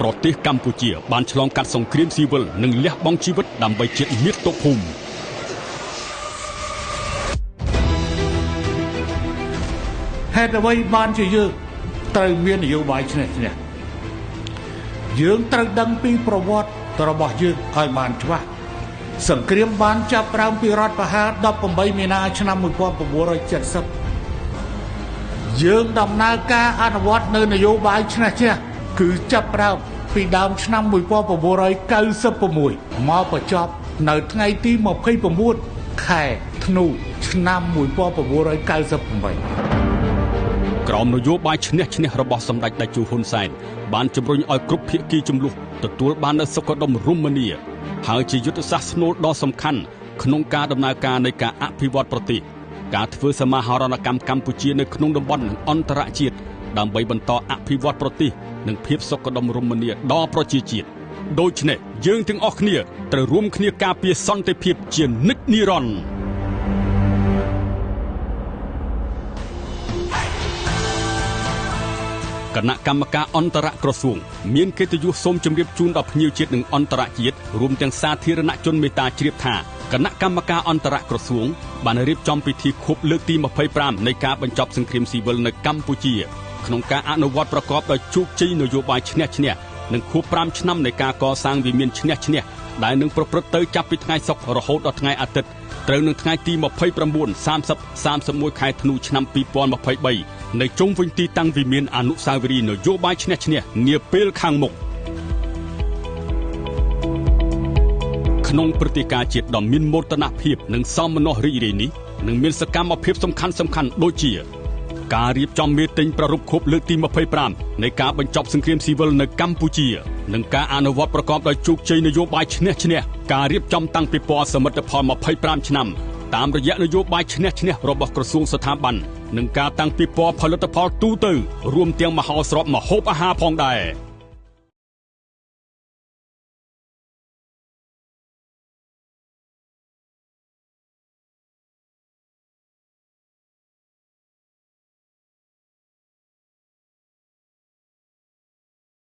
ប្រទេសកម្ពុជាបានឆ្លងកាត់សង្គ្រាមស៊ីវិលនិងលះបង់ជីវិតដើម្បីជាតិមាតុភូមិហេតុអ្វីបានជាយើងត្រូវមាននយោបាយឈ្នះឈ្នះយើងត្រូវដឹងពីប្រវត្តិរបស់យើងឲ្យបានច្បាស់សង្គ្រាមបានចាប់ផ្ដើមពីរដ្ឋប្រហារ18មីនាឆ្នាំ1970យើងដំណើរការអនុវត្តនៅនយោបាយឈ្នះឈ្នះគឺចាប់ផ្ដើមពីដើមឆ្នាំ1996មកបញ្ចប់នៅថ្ងៃទី29ខែធ្នូឆ្នាំ1998ក្រមនយោបាយឈ្នះឈ្នះរបស់សម្ដេចតេជោហ៊ុនសែនបានជំរុញឲ្យគ្រប់ភាគីជម្លោះទទួលបាននូវសុខដុមរមនាហើយជាយុទ្ធសាស្ត្រស្នូលដ៏សំខាន់ក្នុងការដំណើរការនៃការអភិវឌ្ឍប្រទេសការធ្វើសមាហរណកម្មកម្ពុជានៅក្នុងតំបន់និងអន្តរជាតិដើម្បីបន្តអភិវឌ្ឍប្រទេសនិងភាពសុខដុមរមនាដល់ប្រជាជាតិដូច្នេះយើងទាំងអស់គ្នាត្រូវរួមគ្នាការពារសន្តិភាពជានិច្ចនិរន្តរ៍គណៈកម្មការអន្តរក្រសួងមានកិត្តិយសសូមជម្រាបជូនដល់ភ្ញៀវជាតិនិងអន្តរជាតិរួមទាំងសាធារណជនមេត្តាជ្រាបថាគណៈកម្មការអន្តរក្រសួងបានរៀបចំពិធីខួបលើកទី25នៃការបញ្ចប់សង្គ្រាមស៊ីវិលនៅកម្ពុជាក្នុងការអនុវត្តប្រកបដោយជោគជ័យនយោបាយឈ្នះឈ្នះនិងខួប5ឆ្នាំនៃការកសាងវិមានឈ្នះឈ្នះដែលនឹងប្រព្រឹត្តទៅចាប់ពីថ្ងៃសុក្ររហូតដល់ថ្ងៃអាទិត្យត្រូវនឹងថ្ងៃទី29 30 31ខែធ្នូឆ្នាំ2023នៅជុំវិញទីតាំងវិមានអនុស្សាវរីយ៍នយោបាយឈ្នះឈ្នះនាពេលខាងមុខក្នុងព្រឹត្តិការណ៍ជាតិដ៏មានមោទនភាពនិងសមនស្សរីករាយនេះនឹងមានសកម្មភាពសំខាន់ដូចជាការរៀបចំមេតិញប្រារព្ធខួបលើកទី25នៃការបញ្ចប់សង្គ្រាមស៊ីវិលនៅកម្ពុជានិងការអនុវត្តប្រកបដោយជោគជ័យនយោបាយឈ្នះឈ្នះការរៀបចំតាំងពិព័រណ៍សមិទ្ធផល25ឆ្នាំតាមរយៈនយោបាយឈ្នះឈ្នះរបស់ក្រសួងស្ថាប័ននិងការតាំងពិព័រណ៍ផលិតផលទូទៅរួមទាំងមហោស្រពម្ហូបអាហារផងដែរ